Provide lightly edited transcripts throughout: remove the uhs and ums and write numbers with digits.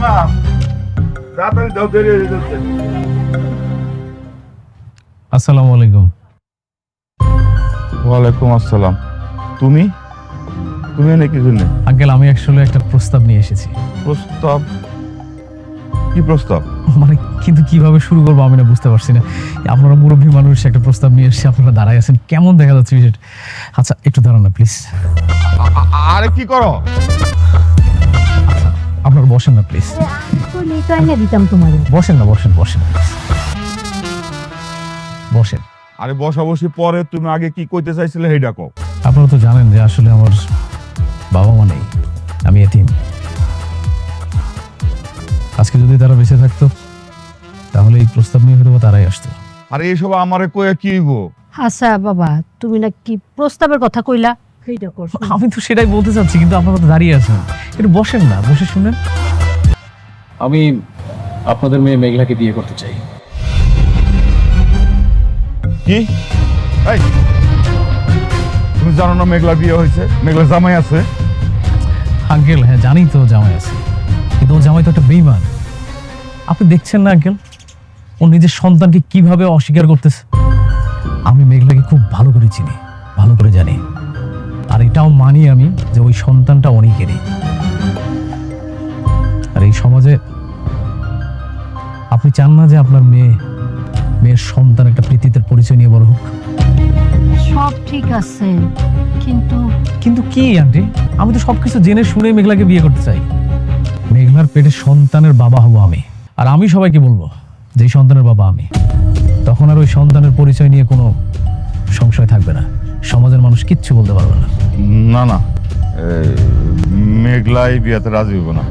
মামা তাড়াতাড়ি দাও, দেরি হয়ে যাচ্ছে। আসসালামু আলাইকুম। ওয়ালাইকুম আসসালাম। তুমি তুমি এনে কি জন্য? আঙ্কেল, আমি অ্যাকচুয়ালি একটা প্রস্তাব নিয়ে এসেছি। প্রস্তাব? কি প্রস্তাব? মানে কিন্তু কিভাবে শুরু করবো আমি না বুঝতে পারছি না। আপনারা মুরব্বী মানুষ, একটা প্রস্তাব নিয়ে এসেছি, আপনারা দাঁড়ায় আছেন, কেমন দেখা যাচ্ছে বিষয়টা। আচ্ছা একটু দাঁড়ান না প্লিজ। আরে কি করো? আপনারা বসেন না প্লিজ। দিতাম তোমার। বসেন না, বসেন বসেন বসেন। আরে বসাবসি পরে, তুমি আগে কি কইতে চাইছিলে সেইটা কও। আপনারা তো জানেন যে আসলে আমার বাবা মা নেই, আমি এতিম। আজকে যদি তারা বেঁচে থাকতো তাহলে এই প্রস্তাব নিয়ে হয়তো তারাই আসতো। আরে এসব আমারে কয়ে কি হইব? আচ্ছা বাবা, তুমি না কি প্রস্তাবের কথা কইলা, সেইটা করছো। আমি তো সেটাই বলতে চাচ্ছি, কিন্তু আপনারা তো দাঁড়িয়ে আছেন, একটু বসেন না, বসে শুনেন। আমি আপনাদের মেয়ে মেঘলাকে বিয়ে করতে চাই। কি? এই, তুমি জানো না মেঘলা বিয়ে হয়েছে? মেঘলা জামাই আছে। আঙ্কেল হ্যাঁ জানি তো জামাই আছে, কিন্তু ও জামাই তো একটা বেঈমান। আপনি দেখছেন না আঙ্কেল, ও নিজের সন্তানকে কিভাবে অস্বীকার করতেছে। আমি মেঘলাকে খুব ভালো করে চিনি, ভালো করে জানি, আর এটাও মানি আমি যে ওই সন্তানটা অনেকেরই। আর এই সমাজে আপনি চান না যে আপনার মেয়ের সন্তান একটা পৃথিবীর পরিচয় নিয়ে বড় হোক? সব ঠিক আছে, কিন্তু কিন্তু কি আন্টি, আমি তো সবকিছু জেনে শুনে মেঘলাকে বিয়ে করতে চাই। মেঘলার পেটে সন্তানের বাবা হব আমি, আর আমি সবাইকে বলবো যে এই সন্তানের বাবা আমি। তখন আর ওই সন্তানের পরিচয় নিয়ে কোনো সংশয় থাকবে না, সমাজের মানুষ কিচ্ছু বলতে পারবে না। না না, মেঘলাই বিয়েতে রাজি হইব না।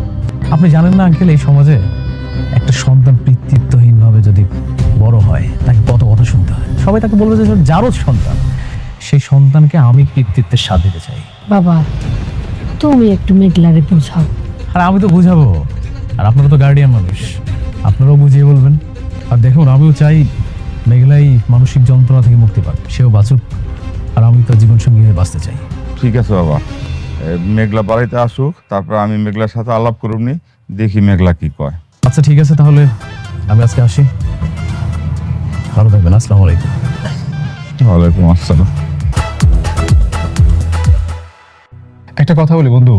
আপনি জানেন না আঙ্কেল, এই সমাজে একটা সন্তান পিতৃত্বহীন ভাবে যদি বড় হয় তাকে কত কথা শুনতে হয়। সবাই তাকে বলবে যে যারও সন্তান, সেই সন্তানকে আমি পিতৃত্বের স্বাদ দিতে চাই। বাবা তুমি একটু মেঘলারে বুঝাও। আর আমি তো বুঝাবো, আর আপনারা তো গার্ডিয়ান মানুষ, আপনারাও বুঝিয়ে বলবেন। আর দেখুন, আমিও চাই মেঘলাই মানসিক যন্ত্রণা থেকে মুক্তি পাক, সেও বাঁচুক, আর আমি তার জীবনসঙ্গী হয়ে বাঁচতে চাই। ঠিক আছে বাবা, মেঘলা বাড়িতে আসুক, তারপর আমি মেঘলার সাথে আলাপ করুমনি, দেখি মেঘলা কি কয়। আচ্ছা ঠিক আছে, তাহলে আমি আজকে আসি। ভালো থাকবেন। আসসালামু আলাইকুম। ওয়ালাইকুম আসসালাম। একটা কথা বলি বন্ধু,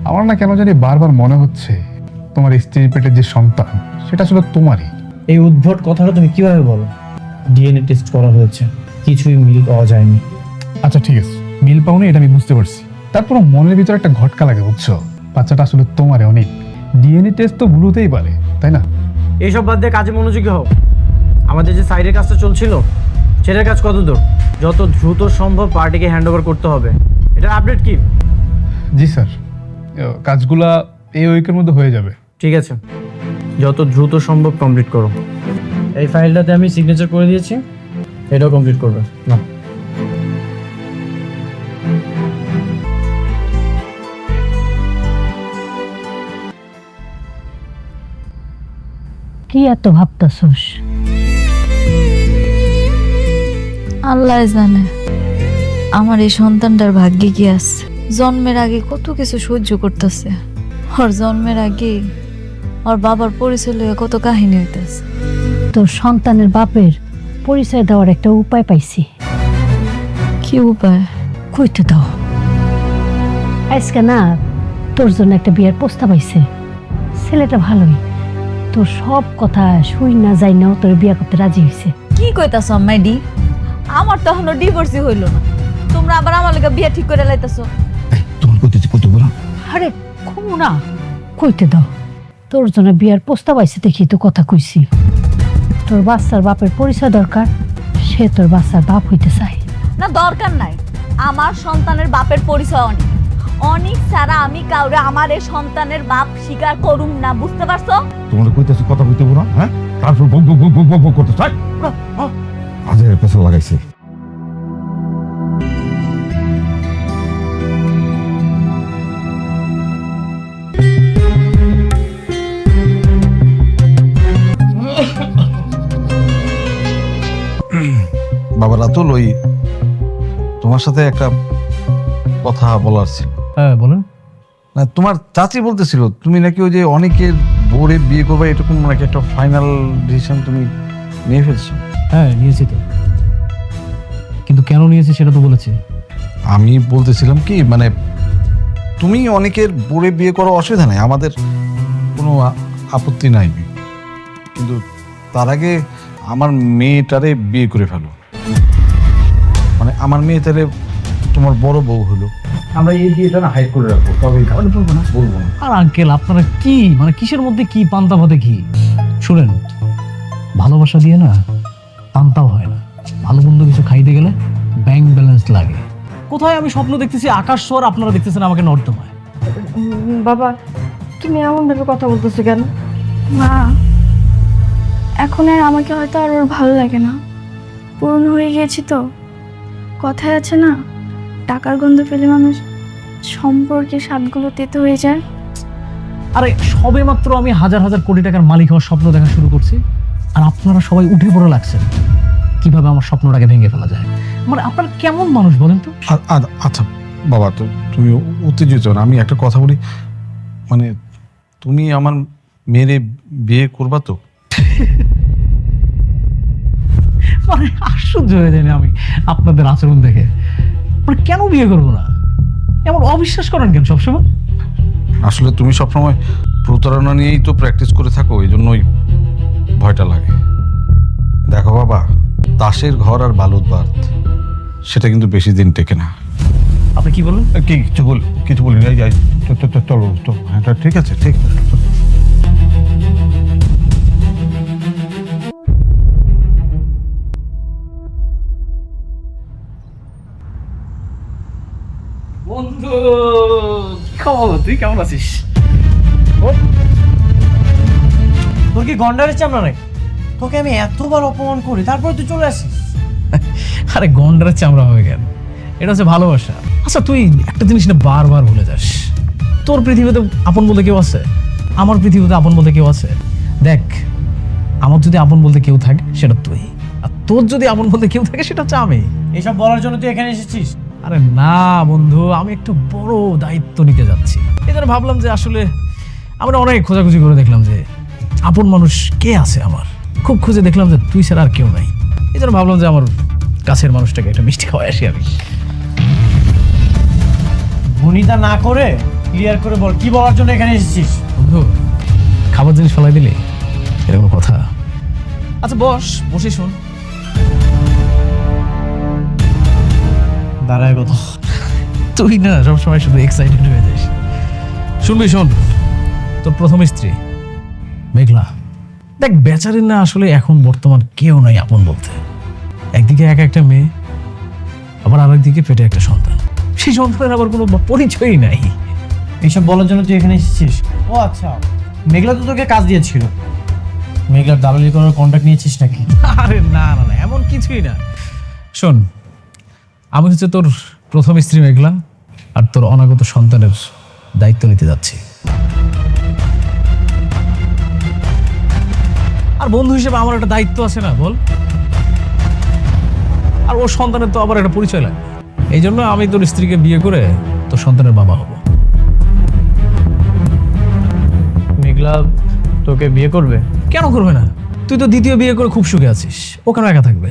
আমার না কেন জানি বারবার মনে হচ্ছে তোমার স্ত্রীর পেটের যে সন্তান সেটা আসলে তোমারই। এই উদ্ভট কথাটা তুমি কিভাবে বলো? ডিএনএ টেস্ট করা হয়েছে, কিছুই মিল পাওয়া যায়নি। আচ্ছা ঠিক আছে, মিল পাওনি এটা আমি বুঝতে পারছি, তারপর মনের ভিতরে একটা ঘটকা লাগে, বুঝছো? বাচ্চাটা আসলে তোমারই। অনেক ডিএনএ টেস্ট তো ভুল হতেই পারে, তাই না? এইসব বাদ দিয়ে কাজে মনোযোগী হও। আমাদের যে সাইডের কাজটা চলছিল সেটার কাজ কত দূর? যত দ্রুত সম্ভব পার্টিকে হ্যান্ড ওভার করতে হবে। এটার আপডেট কি? জি স্যার, কাজগুলা এই উইকের মধ্যে হয়ে যাবে। ঠিক আছে, যত দ্রুত সম্ভব কমপ্লিট করো। এই ফাইলটাতে আমি সিগনেচার করে দিয়েছি, এটাও কমপ্লিট করবে না। কি এত ভাবতাছস? আল্লাহ জানে আমার এই সন্তানটার ভাগ্যে কি আছে। জন্মের আগে কত কিছু সহ্য করতেছে, ওর জন্মের আগে ওর বাবার পরিচয় লইয়া কত কাহিনী হইতেছে। তোর সন্তানের বাপের পরিচয় দেওয়ার একটা উপায় পাইছি। কি উপায়? কইতে দাও। আজকে না তোর জন্য একটা বিয়ের প্রস্তাব আইছে। ছেলেটা ভালোই, তোর সব কথা শুই না যাই নাও তোর বিয়ে করতে রাজি হয়েছে। কি কইতাছ মাইডি? আমার তো এখনো ডিভোর্সই হইল না, তোমরা আবার আমার লগে বিয়ে ঠিক করে লাইতাছ। তোমার কইতেছি কত বড়? আরে কমু না, কইতে দাও। তোর জন্য বিয়ার প্রস্তাব আইছে দেখি তো কথা কইছি। তোর বাচ্চার বাপের পরিচয় দরকার, সে তোর বাচ্চার বাপ হইতে চায়। না দরকার নাই, আমার সন্তানের বাপের পরিচয় অনেক। অনেক ছাড়া আমি কাউরে আমার এই সন্তানের বাপ স্বীকার করুম না, বুঝতে পারছো? তোমাদের কইতেছি কথা কইতে না, হ্যাঁ? তারপর বক বক বক বক বক করতে চাই। আজের পেছন লাগাইছে। বাবা রাতুল, ওই তোমার সাথে একটা কথা বলার ছিল। হ্যাঁ বলেন। না তোমার চাচি বলতেছিল তুমি নাকি ওই যে অনেকের বোরে বিয়ে করবে এরকম নাকি একটা ফাইনাল ডিসিশন তুমি নিয়ে ফেলছো। হ্যাঁ নিয়েছি তো, কিন্তু কেন নিয়েছি সেটা তো বলেছি। আমি বলতেছিলাম কি মানে তুমি অনেকের বোরে বিয়ে করা অসুবিধা নাই, আমাদের কোনো আপত্তি নাই, কিন্তু তার আগে আমার মেয়েটারে বিয়ে করে ফেলো। মানে আমার মেয়েটারে তোমার বড় বউ হলো, আমরা এই বিয়েটা না হাইড করে রাখবো, তবে বলবো না বলবো না। আর আঙ্কেল আপনারা কি মানে কিসের মধ্যে কি পান্তা ভাতে কি? শুনেন, ভালোবাসা দিয়ে না পান্তাও হয় না। ভালো মন্দ কিছু খাইতে গেলে ব্যাংক ব্যালেন্স লাগে। কোথায় আমি স্বপ্ন দেখতেছি আকাশ ছোঁয়ার, আপনারা দেখতেছেন আমাকে নর্দমায়। বাবা তুমি এমন ভাবে কথা বলতেছো কেন? মা, এখন আর আমাকে হয়তো আর ওর ভালো লাগে না, পুরনো হয়ে গিয়েছি তো। কথায় আছে না, টাকার গন্ধ পেলে মানুষ সম্পর্কে স্বাদগুলো তেতো হয়ে যায়। আরে সবে মাত্র আমি হাজার হাজার কোটি টাকার মালিক হওয়ার স্বপ্ন দেখা শুরু করছি, আর আপনারা সবাই উঠে পড়ে লাগছেন কিভাবে আমার স্বপ্নটাকে ভেঙে ফেলা যায়। মানে আপনারা কেমন মানুষ বলেন তো? আচ্ছা বাবা, তো তুমি উত্তেজিত না, আমি একটা কথা বলি, মানে তুমি আমার মেয়েরে বিয়ে করবা তো? মানে আশ্চর্য হয়ে যায়নি আমি আপনাদের আচরণ দেখে। মানে কেন বিয়ে করবো না? এমন অবিশ্বাস করেন কেন সবসময়? আসলে তুমি সবসময় প্রতারণা নিয়েই তো প্র্যাকটিস করে থাকো, এই জন্যই ভয়টা লাগে। দেখো বাবা, তাসের ঘর আর বালুর বাঁধ সেটা কিন্তু বেশি দিন টেকে না। আপনি কি বললেন? কিছু বলি না, চলো তো, হ্যাঁ ঠিক আছে, ঠিক আছে। বন্ধু কি খবর? তুই কেমন আছিস? তোর কি গন্ডারের চামড়া নাকি? তোকে আমি এতবার অপমান করি তারপরে তুই চলে আসিস। আরে গন্ডারের চামড়া হয়ে গেল, এটা হচ্ছে ভালোবাসা। আচ্ছা তুই একটা জিনিস না বারবার ভুলে যাস, তোর পৃথিবীতে আপন বলতে কেউ আছে, আমার পৃথিবীতে আপন বলতে কেউ আছে। দেখ, আমার যদি আপন বলতে কেউ থাকে সেটা তুই, আর তোর যদি আপন বলতে কেউ থাকে সেটা হচ্ছে আমি। এইসব বলার জন্য তুই এখানে এসেছিস? আরে না বন্ধু, আমি একটু বড় দায়িত্ব নিতে যাচ্ছি। এই জন্য ভাবলাম যে আসলে আমরা অনেক খোঁজাখুঁজি করে দেখলাম যে আপন মানুষ কে আছে আমার, খুব খুঁজে দেখলাম যে তুই ছাড়া আর কেউ নাই। এই জন্য ভাবলাম যে আমার কাছের মানুষটাকে একটা মিষ্টি খাওয়াই আসি আমি। ভনিতা না করে ক্লিয়ার করে বল, কি বলার জন্য এখানে এসেছিস? বন্ধু, খাবার জিনিস ফেলাই দিলে এরকম কথা। আচ্ছা বসে শোন। দাঁড়ায় কথা। তুই না সবসময় শুধু এক্সাইটেড হয়ে যাস। শুনবি? শোন, তোর প্রথম স্ত্রী মেঘলা, দেখ বেচারির না আসলে এখন বর্তমান কেউ নাই আপন বলতে। একদিকে একা একটা মেয়ে, আবার আরেকদিকে পেটে একটা সন্তান। সেই সন্তানের আবার কোনো পরিচয়ই নাই। এইসব বলার জন্য তুই এখানে এসেছিস? ও আচ্ছা, মেঘলা তো তোকে কাজ দিয়েছিল। মেঘলার দালালি করার কন্ট্যাক্ট নিয়েছিস নাকি? আরে না না না, এমন কিছুই না। শোন, আমি হচ্ছে তোর প্রথম স্ত্রী মেঘলা, আর তোর অনাগত সন্তানের দায়িত্ব নিতে যাচ্ছি। আর বন্ধু হিসেবে আমার একটা দায়িত্ব আছে না, বল? আর ওর সন্তানের তো আবার একটা পরিচয় লাগে। এই জন্য আমি তোর স্ত্রীকে বিয়ে করে তোর সন্তানের বাবা হব। মেঘলা তোকে বিয়ে করবে? কেন করবে না? তুই তো দ্বিতীয় বিয়ে করে খুব সুখে আছিস, ও কেন একা থাকবে?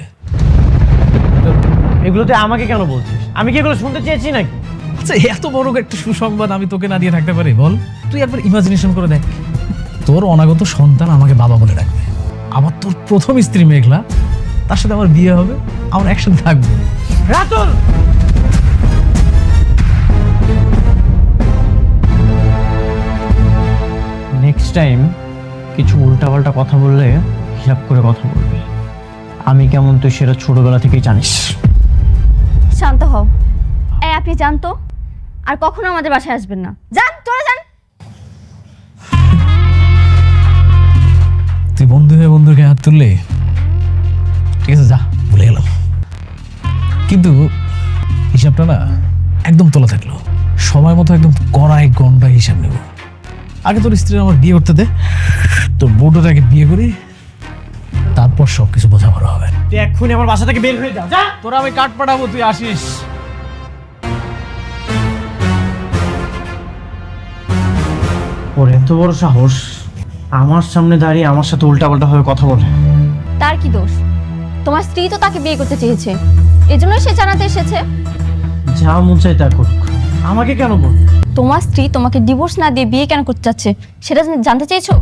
এগুলো তুই আমাকে কেন বলছিস? আমি কি এগুলো শুনতে চেয়েছি নাকি? আচ্ছা, এত বড় একটা সুসংবাদ আমি তোকে না দিয়ে থাকতে পারি বল? তুই একবার ইমাজিনেশন করে দেখ, তোর অনাগত সন্তান আমাকে বাবা বলে ডাকবে, আবার তোর প্রথম স্ত্রী মেঘলা, তার সাথে আমার বিয়ে হবে, আমরা একসাথে থাকবো। রাতুল, নেক্সট টাইম কিছু উল্টাপাল্টা কথা বললে হিসাব করে কথা বলবি। আমি কেমন তুই সেটা ছোটবেলা থেকেই জানিস। শান্ত হও। এই আপনি জানতো আর কখনো আমাদের বাসায় আসবেন না। যান, চলে যান। তুই বন্ধু হয়ে বন্ধুকে হাত তুললে, ঠিক আছে যা, ভুলে গেলাম, কিন্তু হিসাবটা না একদম তোলা থাকলো। সময় মতো একদম কড়াই গন্ডা হিসাব নেব। আগে তোর স্ত্রী আমার বিয়ে করতে দে, তোর বউটাকে বিয়ে করি, তারপর সবকিছু বোঝাপড়া হবে। তুই এক্ষুনি আমার বাসা থেকে বের হয়ে যা। যা, তোরা আমি কাঠ পাঠাবো, তুই আসিস। ওর এত বড় সাহস আমার সামনে দাঁড়িয়ে আমার সাথে উল্টাপাল্টা ভাবে কথা বলে। তার কি দোষ? তোমার স্ত্রী তো তাকে বিয়ে করতে চেয়েছে, এজন্যই সে জানাতে এসেছে। যা মন চাই তা করুক, আমাকে কেন বল? তোমার স্ত্রী তোমাকে ডিভোর্স না দিয়ে বিয়ে কেন করতে চাচ্ছে সেটা জানতে চেয়েছো?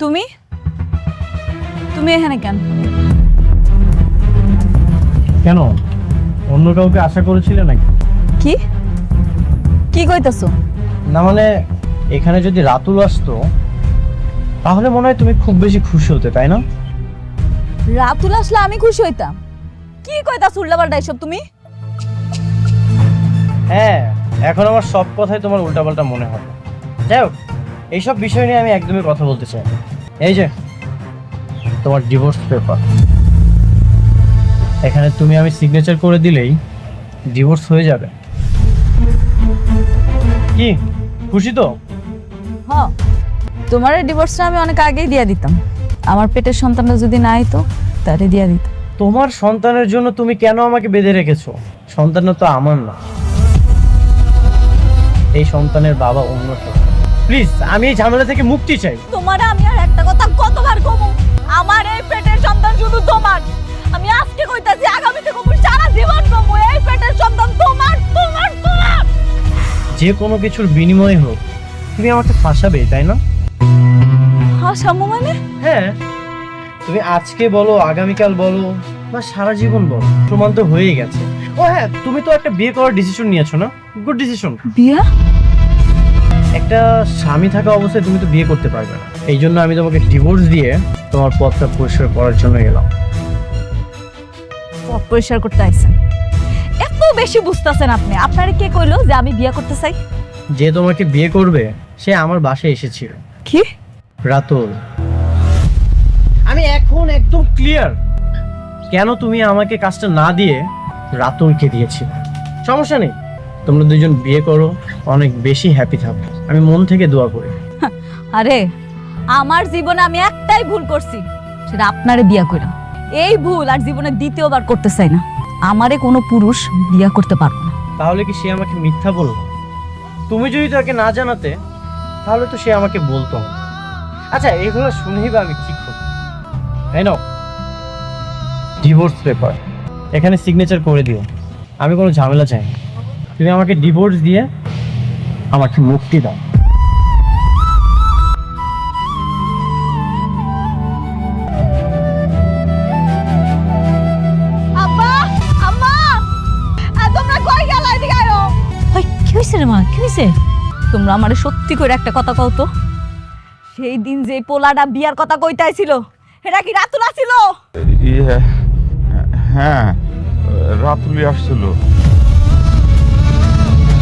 তুমি তুমি এখানে কেন? কেন, অন্য কাউকে আশা করেছিলে নাকি? কি কি কইতাছো? না মানে এখানে যদি রাতুল আসতো তাহলে মনে হয় তুমি খুব বেশি খুশি হতে, তাই না? রাতুল আসলে আমি খুশি হইতাম? কি কইতাছ উল্টাপাল্টা এসব তুমি? হ্যাঁ, এখন আমার সব কথাই তোমার উল্টাপাল্টা মনে হয়। যাই হোক, এইসব বিষয় নিয়ে আমি একদমই কথা বলতে চাই না। এই যে তোমার ডিভোর্স পেপার, এখানে তুমি আমি সিগনেচার করে দিলেই ডিভোর্স হয়ে যাবে। কি খুশি তো? হ্যাঁ, তোমার ডিভোর্সটা আমি অনেক আগেই দিয়ে দিতাম। আমার পেটের সন্তানটা যদি না আইতো তাহলে দিয়ে দিতাম। তোমার সন্তানের জন্য তুমি কেন আমাকে বেঁধে রেখেছো? সন্তানটা তো আমার না, এই সন্তানের বাবা অন্য কেউ। প্লিজ, আমি এই ঝামেলা থেকে মুক্তি চাই। তোমার আমি আর একটা কথা কতবার কমু, আমার এই পেটের সন্তান শুধু তোমার। আমি আজকে কইতাছি, আগামীতে কমু, সারা জীবন কমু, এই পেটের সন্তান তোমার তোমার তোমার। যে কোনো কিছুর বিনিময়ে হোক তুমি আমাকে ফাঁসাবে, তাই না? হাসামু মানে? হ্যাঁ, তুমি আজকে বলো, আগামীকাল বলো, বা সারা জীবন বলো, প্রমাণ তো হয়েই গেছে। ও হ্যাঁ, তুমি তো একটা বিয়ে করার ডিসিশন নিয়েছো না? Good decision. বিয়া? একটা স্বামী থাকা অবস্থায় তুমি তো বিয়ে করতে পারবে না, এই জন্য আমি তোমাকে ডিভোর্স দিয়ে তোমার পথটা পরিষ্কার করার জন্য এলাম। পথ পরিষ্কার করতে আইছেন? এত বেশি বুঝতেছেন আপনি? আপনারে কে কইলো যে আমি বিয়া করতে চাই? যে তোমাকে বিয়ে করবে সে আমার বাসায় এসেছিল। কি? রাতুল। আমি এখন একদম ক্লিয়ার কেন তুমি আমাকে কাজটা না দিয়ে রাতুলকে দিয়েছি। সমস্যা নেই, তোমরা দুজন বিয়ে করো, অনেক বেশি হ্যাপি থাকো, আমি মন থেকে দোয়া করি। আরে আমার জীবনে আমি একটাই ভুল করছি, সেটা আপনারে বিয়া কইরা। এই ভুল আর জীবনে দ্বিতীয়বার করতে চাই না। আমারে কোনো পুরুষ বিয়া করতে পারবে না। তাহলে কি সে আমাকে মিথ্যা বলল? তুমি যদি তাকে না জানাতে তাহলে তো সে আমাকে বলতো না। আচ্ছা, এগুলো শুনেই বা আমি কি করব? এই নাও ডিভোর্স পেপার, এখানে সিগনেচার করে দিও। আমি কোনো ঝামেলা চাই না, তুমি আমাকে ডিভোর্স দিয়ে আমাকে মুক্তি দাও। আব্বা, আম্মা, তোমরা কই গেলা? এদিকে আয়ো। ওই কি হয়েছে রে মা, কি হয়েছে? তোমরা আমারে সত্যি করে একটা কথা কও তো, সেই দিন যে পোলাটা বিয়ার কথা কইতে আইছিল এটা কি রাতুল ছিল? ইয়ে, হ্যাঁ, রাতুলি আসছিল,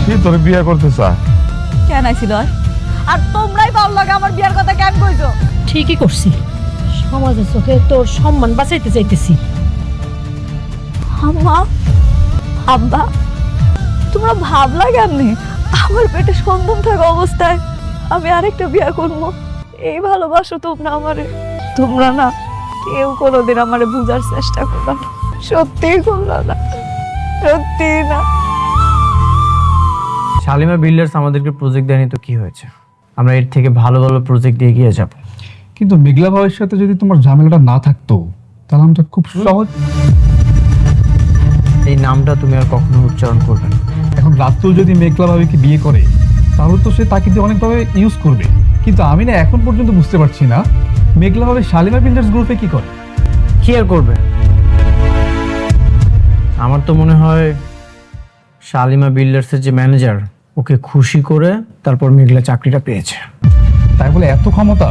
সে তোর বিয়ে করতে চায়। কেন আইছিল? আর তোমরাই বল লাগে আমার বিয়ার কথা কেন কইছো? ঠিকই করছি, সমাজের চোখে তোর সম্মান বাঁচাইতে চাইতেছি। আম্মা, আব্বা, তোমরা ভাবলা কেমনি আমার পেটে সন্তান থাকা অবস্থায় আমি আরেকটা বিয়া করবো? এই ভালোবাসো তোমরা আমারে? তোমরা না কেউ কোনোদিন আমারে বুঝার চেষ্টা করলো না, সত্যিই করলো না, সত্যি না। শালিমা বিল্ডার্স আমাদেরকে প্রজেক্ট দেয়নি তো কি হয়েছে? আমরা এর থেকে ভালো ভালো প্রজেক্ট দিয়ে এগিয়ে যাব। কিন্তু মেঘলা ভাইয়ের সাথে যদি তোমার ঝামেলাটা না থাকতো তাহলে আমরা খুব সহজ। এই নামটা তুমি আর কখনো উচ্চারণ করবে না। এখন রাতুল যদি মেঘলা ভাবিকে বিয়ে করে তাহলে তো সে তাকে দিয়ে অনেকভাবে ইউজ করবে। কিন্তু আমি না এখন পর্যন্ত বুঝতে পারছি না মেঘলা ভাবে শালিমা বিল্ডার্স গ্রুপে কি করে। কি আর করবে? আমার তো মনে হয় শালিমা বিল্ডার্সের যে ম্যানেজার ওকে খুশি করে তারপর মেঘলা চাকরিটা পেয়েছে। তাই বলে এত ক্ষমতা?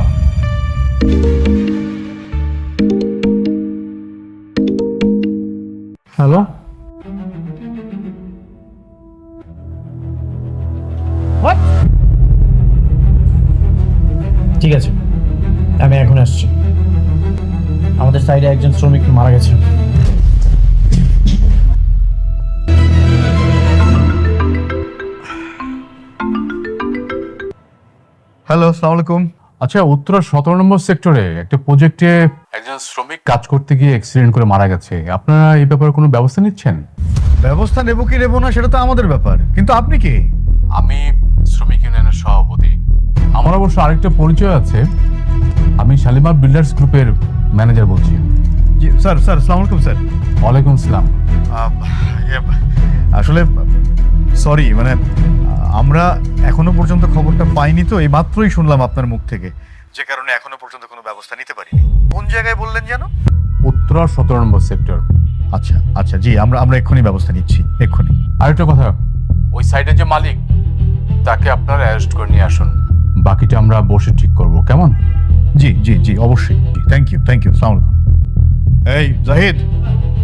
হ্যালো, ঠিক আছে, আমি এখন আসছি। আমাদের সাইডে একজন শ্রমিক মারা গেছে। হ্যালো, আসসালামু আলাইকুম। আচ্ছা, উত্তরা 17 নম্বর সেক্টরে একটা প্রজেক্টে একজন শ্রমিক কাজ করতে গিয়ে অ্যাক্সিডেন্ট করে মারা গেছে। আপনারা এই ব্যাপারে কোনো ব্যবস্থা নিচ্ছেন? ব্যবস্থা নেব কি নেব না সেটা তো আমাদের ব্যাপার, কিন্তু আপনি কে? আমি শ্রমিক ইউনিয়নের সভাপতি। আমার অবশ্য আরেকটা পরিচয় আছে, আমি শালিমার বিল্ডার্স গ্রুপের ম্যানেজার বলছি। জি স্যার, আসসালামু আলাইকুম স্যার। ওয়ালাইকুম আসসালাম। আসলে সরি, মানে আমরা এখনো পর্যন্ত খবরটা পাইনি, তো এই মাত্রই শুনলাম আপনার মুখ থেকে, যে কারণে এখনো পর্যন্ত কোনো ব্যবস্থা নিতে পারিনি। কোন জায়গায় বললেন যেন? উত্তরা 17 নম্বর সেক্টর। আচ্ছা আচ্ছা, জি আমরা এক্ষুনি ব্যবস্থা নিচ্ছি, এক্ষুনি। আরেকটা কথা, ওই সাইডের যে মালিক তাকে আপনারা অ্যারেস্ট করে নিয়ে আসুন, বাকিটা আমরা বসে ঠিক করব, কেমন? জি জি জি, অবশ্যই। থ্যাংক ইউ, আসসালামু আলাইকুম। এই জাহিদ,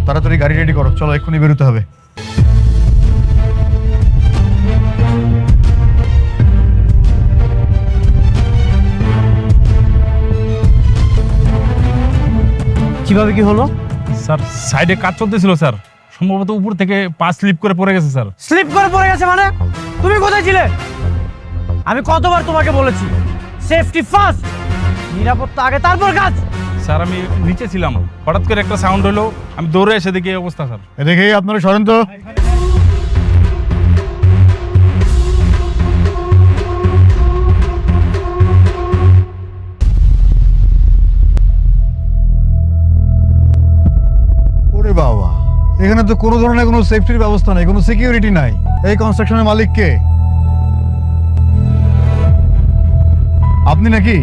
তাড়াতাড়ি গাড়ি রেডি করো, চলো এক্ষুনি বেরোতে হবে। কিভাবে কি হলো? স্যার সাইডে কাজ চলতেছিল স্যার, সম্ভবত উপর থেকে পা স্লিপ করে পড়ে গেছে স্যার। স্লিপ করে পড়ে গেছে মানে? তুমি কোথায় ছিলে? আমি কতবার তোমাকে বলেছি সেফটি ফার্স্ট, নিরাপত্তা আগে তারপর কাজ। স্যার আমি নিচে ছিলাম, হঠাৎ করে একটা সাউন্ড হলো, আমি দৌড়ে এসে দেখি এই অবস্থা স্যার। দেখে আপনারা সরেন তো। ওরে বাবা, এখানে তো কোনো ধরনের কোনো সেফটির ব্যবস্থা নাই, কোনো সিকিউরিটি নাই। এই কনস্ট্রাকশনের মালিক কে? আপনি নাকি?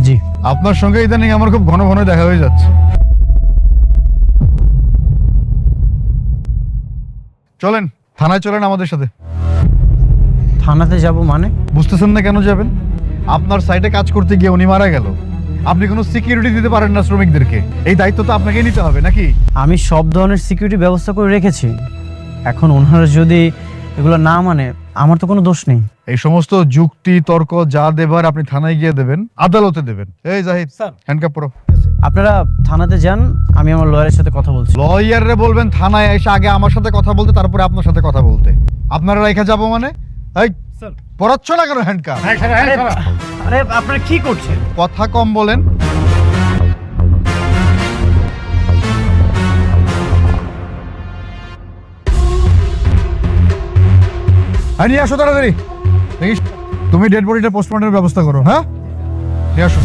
জি। আপনার সঙ্গে ইদানিং আমার খুব ঘন ঘন দেখা হয়ে যাচ্ছে। চলেন থানায়, চলেন আমাদের সাথে। থানাতে যাব মানে? বুঝতেছেন না কেন যাবেন? আপনার সাইটে কাজ করতে গিয়ে উনি মারা গেল, আপনি কোনো সিকিউরিটি দিতে পারেন না শ্রমিকদেরকে, এই দায়িত্ব তো আপনাকেই নিতে হবে নাকি? আমি সব ধরনের সিকিউরিটি ব্যবস্থা করে রেখেছি, এখন ওনারা যদি এগুলো না মানে আমার তো কোনো দোষ নেই। এই সমস্ত যুক্তি তর্ক যা দেবার আপনি থানায় গিয়ে দেবেন, আদালতে দেবেন। এই জাহিদ স্যার, হ্যান্ডকাপ পরো। আপনারা থানাতে যান, আমি আমার লয়ারের সাথে কথা বলছি। লয়াররে বলবেন থানায় এসে আগে আমার সাথে কথা বলতে, তারপরে আপনার সাথে কথা বলতে। আপনারা রেখে যাবো মানে? এই স্যার, পড়াচ্ছ না কেন হ্যান্ডকাপ? আরে আপনারা কি করছেন? কথা কম বলেন। নিয়ে আসো তাড়াতাড়ি। দেখিস, তুমি ডেড বডিটা পোস্টমর্টমের ব্যবস্থা করো। হ্যাঁ, নিয়ে আসো।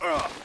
ও